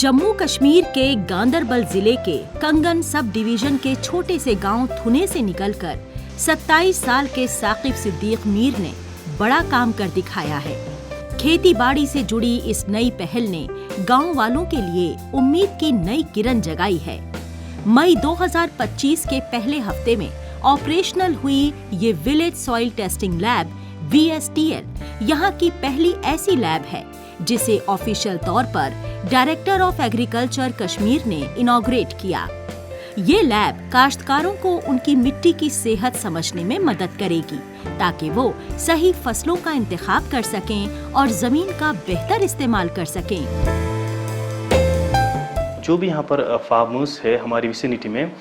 जम्मू कश्मीर के गांदरबल जिले के कंगन सब डिवीजन के छोटे से गांव थुने से निकलकर 27 साल के साकिब सिद्दीक मीर ने बड़ा काम कर दिखाया है। खेती बाड़ी से जुड़ी इस नई पहल ने गांव वालों के लिए उम्मीद की नई किरण जगाई है। मई 2025 के पहले हफ्ते में ऑपरेशनल हुई ये village soil testing lab VSTL यहाँ की पहली ऐसी लैब है जिसे ऑफिशियल तौर पर डायरेक्टर ऑफ एग्रीकल्चर कश्मीर ने इनॉग्रेट किया। ये लैब काश्तकारों को उनकी मिट्टी की सेहत समझने में मदद करेगी ताकि वो सही फसलों का इंतखाब कर सकें और जमीन का बेहतर इस्तेमाल कर सकें। जो भी यहाँ पर फार्मर्स है हमारी विसिनिटी में,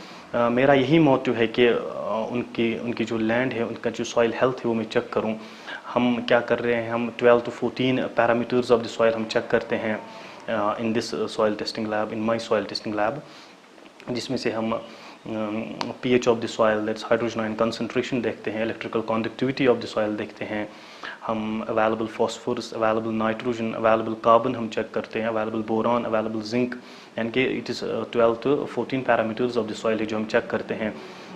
मेरा यही मोटिव है कि उनकी जो लैंड है, उनका जो सॉइल हेल्थ है वो मैं चेक करूँ। हम क्या कर रहे हैं, हम 12 to 14 parameters of the soil हम चेक करते हैं in this soil testing lab, in my soil testing lab, जिसमें से हम pH of the soil, that's hydrogen ion concentration देखते हैं, electrical conductivity of the soil देखते हैं, हम available phosphorus, available nitrogen, available carbon हम चेक करते हैं, अवेलेबल बोरॉन, अवेलेबल जिंक, यानी कि it is 12 to 14 parameters of the soil है जो हम चेक करते हैं।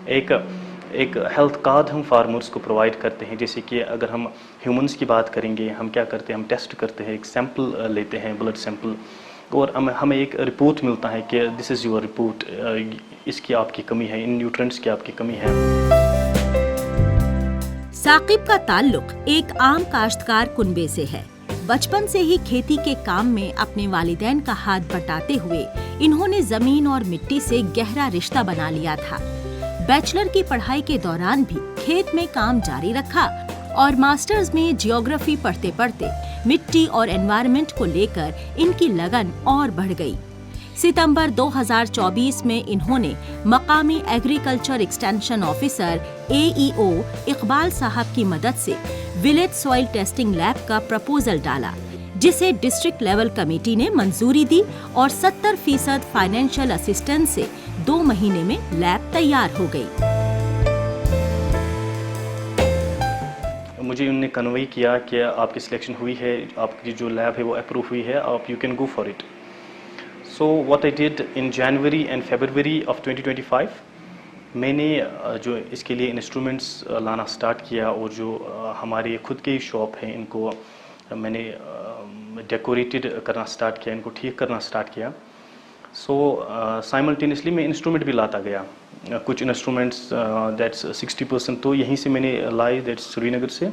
एक हेल्थ कार्ड हम फार्मर्स को प्रोवाइड करते हैं। जैसे कि अगर हम ह्यूमंस की बात करेंगे, हम क्या करते हैं, हम टेस्ट करते हैं, एक सैंपल लेते हैं, ब्लड सैंपल, और हमें एक रिपोर्ट मिलता है कि दिस इज़ योर रिपोर्ट, इसकी आपकी कमी है, इन न्यूट्रिएंट्स की आपकी कमी है। साकिब का ताल्लुक एक आम काश्तकार कुनबे से है। बचपन से ही खेती के काम में अपने वालिदैन का हाथ बटाते हुए इन्होंने जमीन और मिट्टी से गहरा रिश्ता बना लिया था। बैचलर की पढ़ाई के दौरान भी खेत में काम जारी रखा और मास्टर्स में जियोग्राफी पढ़ते पढ़ते मिट्टी और एनवायरनमेंट को लेकर इनकी लगन और बढ़ गई। सितंबर 2024 में इन्होंने मकामी agriculture extension officer AEO Iqbal साहब की मदद से विलेज सॉइल टेस्टिंग लैब का प्रपोजल डाला, जिसे डिस्ट्रिक्ट लेवल कमेटी ने मंजूरी दी और 70% फाइनेंशियल असिस्टेंस से 2 महीने में लैब तैयार हो गई। मुझे उन्होंने कन्वे किया कि आपकी सिलेक्शन हुई है, आपकी जो लैब है वो अप्रूव हुई है, आप you can go for it. So what I did in January and February of 2025, मैंने जो इसके लिए इंस्ट्रूमेंट्स लाना स्टार्ट किया और जो हमारी खुद की शॉप है इनको मैंने डेकोरेटेड करना स्टार्ट किया, इनको ठीक करना स्टार्ट किया। सो साइमल्टेनियसली मैं इंस्ट्रूमेंट भी लाता गया। कुछ इंस्ट्रूमेंट्स दैट्स 60% तो यहीं से मैंने लाई, दैट्स श्रीनगर से,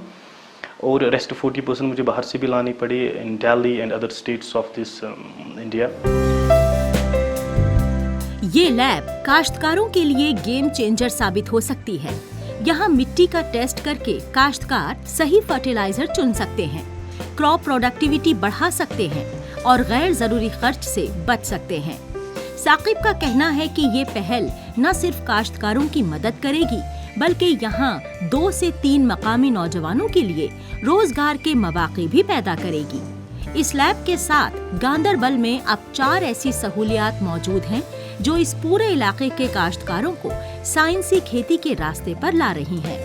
और रेस्ट 40% मुझे बाहर से भी लानी पड़ी in Delhi and other states of this India. ये लैब काश्तकारों के लिए गेम चेंजर साबित हो सकती है। यहाँ मिट्टी का टेस्ट करके काश्तकार सही फर्टिलाइजर चुन सकते हैं, क्रॉप प्रोडक्टिविटी बढ़ा सकते हैं और गैर जरूरी खर्च से बच सकते हैं। साकिब का कहना है कि ये पहल न सिर्फ काश्तकारों की मदद करेगी बल्कि यहाँ 2 से 3 मकामी नौजवानों के लिए रोजगार के मौके भी पैदा करेगी। इस लैब के साथ गांदरबल में अब 4 ऐसी सहूलियात मौजूद हैं जो इस पूरे इलाके के काश्तकारों को साइंसी खेती के रास्ते पर ला रही हैं।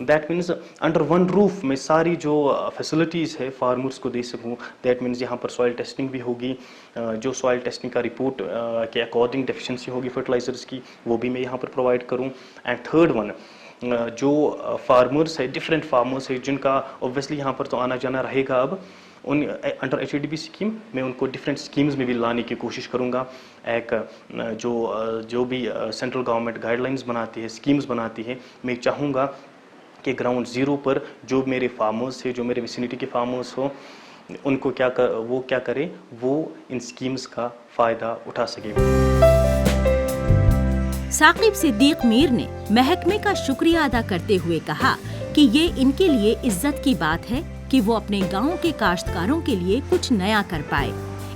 That means under one roof में सारी जो फैसिलिटीज़ है फार्मर्स को दे सकूँ। दैट मीन्स यहाँ पर सॉइल टेस्टिंग भी होगी, जो सॉइल टेस्टिंग का रिपोर्ट के अकॉर्डिंग डेफिशिएंसी होगी फर्टिलाइजर्स की, वो भी मैं यहाँ पर प्रोवाइड करूँ। एंड थर्ड वन, जो फार्मर्स है, डिफरेंट फार्मर्स है जिनका ऑब्वियसली यहाँ पर तो आना जाना रहेगा, अब उन अंडर HADB स्कीम मैं उनको डिफरेंट स्कीम्स में भी लाने की कोशिश करूँगा। एक जो भी सेंट्रल गवर्नमेंट गाइडलाइंस बनाती है, स्कीम्स बनाती है, मैं चाहूँगा कि ग्राउंड ज़ीरो पर जो मेरे फार्मर्स है, जो मेरे विसिनिटी के फार्मर्स हो, उनको क्या करें, वो इन स्कीम्स का फ़ायदा उठा सके। साकिब सिद्दीक मीर ने महकमे का शुक्रिया अदा करते हुए कहा कि ये इनके लिए इज्जत की बात है कि वो अपने गांव के काश्तकारों के लिए कुछ नया कर पाए।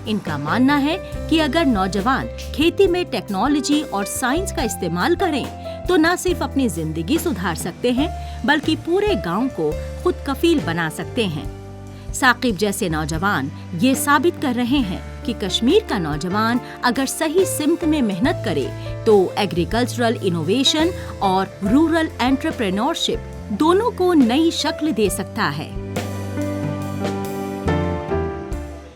इनका मानना है कि अगर नौजवान खेती में टेक्नोलॉजी और साइंस का इस्तेमाल करें तो न सिर्फ अपनी जिंदगी सुधार सकते हैं बल्कि पूरे गांव को खुद कफील बना सकते हैं। साकिब जैसे नौजवान ये साबित कर रहे हैं कि कश्मीर का नौजवान अगर सही सिमत में मेहनत करे तो एग्रीकल्चरल इनोवेशन और रूरल एंटरप्रेन्योरशिप दोनों को नई शक्ल दे सकता है।